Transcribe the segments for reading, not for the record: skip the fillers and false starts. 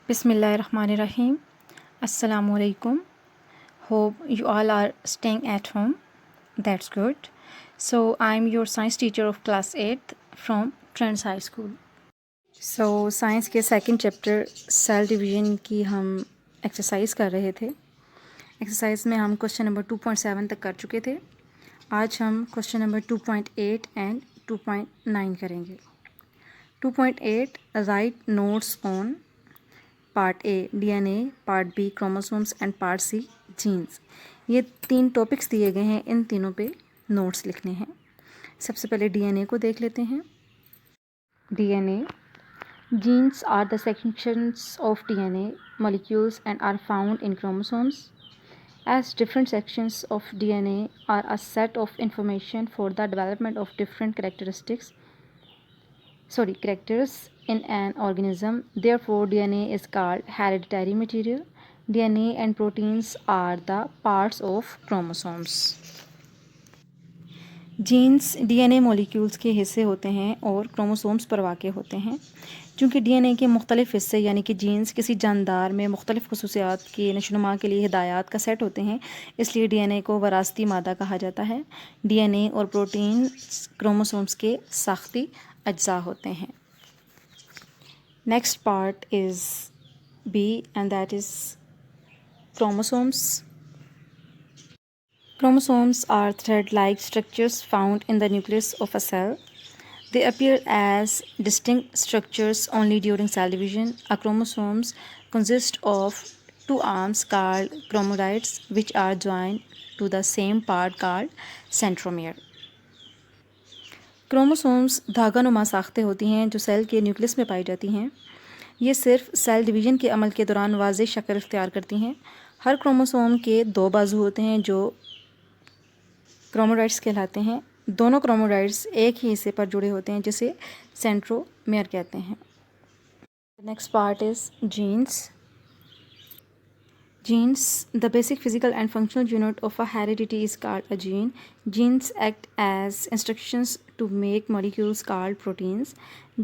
Bismillahirrahmanirrahim. Assalamualaikum. Hope you all are staying at home. That's good. So I'm your science teacher of class 8th from Trends High School. So science के second chapter cell division की हम exercise कर रहे थे। Exercise में हम question number 2.7 तक कर चुके थे। आज हम क्वेश्चन नंबर 2.8 एंड 2.9 करेंगे। 2.8 write notes on part A DNA, part B chromosomes and part C genes. ये 3 टॉपिक्स दिए गए हैं, इन तीनों पे नोट्स लिखने हैं। सबसे पहले डीएनए को देख लेते हैं। DNA genes are the sections of DNA molecules and are found in chromosomes. As different sections of DNA are a set of information for the development of different characters in an organism. Therefore, DNA is called hereditary material. DNA and proteins are the parts of chromosomes. Genes DNA molecules के हिस्से होते हैं और chromosomes पर वाक़ होते हैं। चूँकि डीएनए के मुख्तलिफ़ हिस्से यानी कि जीन्स किसी जानदार में मुख्तलिफ़ खसूसियात की नशोनुमा के लिए हिदायत का सेट होते हैं, इसलिए डीएनए को वरासती मादा कहा जाता है। डीएनए और प्रोटीन क्रोमोसोम्स के साख्ती अज्जा होते हैं। Next part is B and that is chromosomes. Chromosomes are thread-like structures found in the nucleus of a cell. They appear as distinct structures only during cell division. A chromosomes consist of 2 arms called chromatids, which are joined to the same part called centromere. Chromosomes धागानुमा साख्तें होती हैं जो cell के nucleus में पाई जाती हैं। ये सिर्फ सेल डिवीज़न के अमल के दौरान वाज़ेह शक्ल इख्तियार करती हैं। हर क्रोमोसोम के 2 बाजू होते हैं जो क्रोमोटाइड्स कहलाते हैं। दोनों क्रोमोटाइड्स एक ही हिस्से पर जुड़े होते हैं जिसे सेंट्रोमेयर कहते हैं। Next part is genes. Genes, the basic physical and functional unit of a heredity, is called a gene. Genes act as instructions to make molecules called proteins.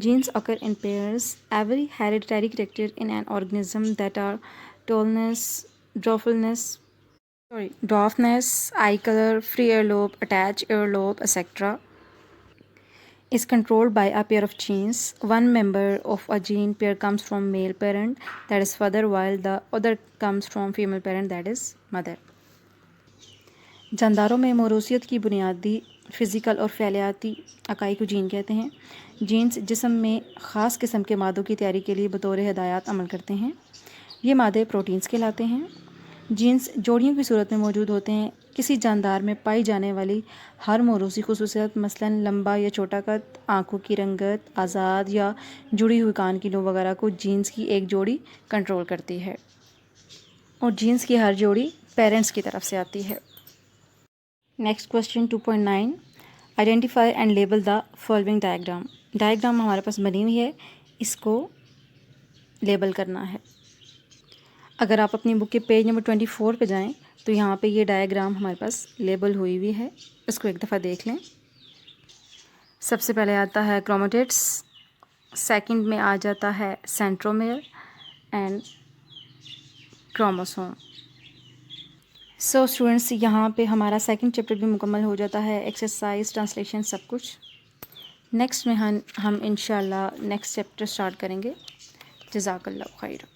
Genes occur in pairs. Every hereditary character in an organism that are tallness, dwarfness, eye color, free earlobe, attached earlobe, etc. is controlled by a pair of genes. One member of a gene pair comes from male parent, that is father, while the other comes from female parent, that is mother. जानदारों में मौरूसियत की बुनियादी physical और फ़ैलियाती acai को gene कहते हैं। Jeans जिस्म में ख़ास किस्म के मादों की तैयारी के लिए बतौर हिदायत अमल करते हैं। ये मादे प्रोटीन्स कहलाते हैं। जीन्स जोड़ियों की सूरत में मौजूद होते हैं। किसी जानदार में पाई जाने वाली हर मौरूसी खुसूसियत मसलन लंबा या छोटा कद, आँखों की रंगत, आज़ाद या जुड़ी हुई कान की नोक वगैरह को जीन्स की एक जोड़ी कंट्रोल करती है और जीन्स की हर जोड़ी पेरेंट्स की तरफ से आती है। Next question 2.9 identify and label the following diagram. Diagram हमारे पास बनी हुई है, इसको लेबल करना है। अगर आप अपनी बुक के पेज नंबर 24 पे जाएं तो यहाँ पे ये डायग्राम हमारे पास लेबल हुई हुई है, इसको एक दफ़ा देख लें। सबसे पहले आता है क्रोमेटिड्स, सेकंड में आ जाता है centromere and chromosome. So students, यहाँ पे हमारा सेकंड चैप्टर भी मुकम्मल हो जाता है, एक्सरसाइज, ट्रांसलेशन, सब कुछ। नेक्स्ट में हम इंशाल्लाह नेक्स्ट चैप्टर स्टार्ट करेंगे। जज़ाकल्लाह खैर।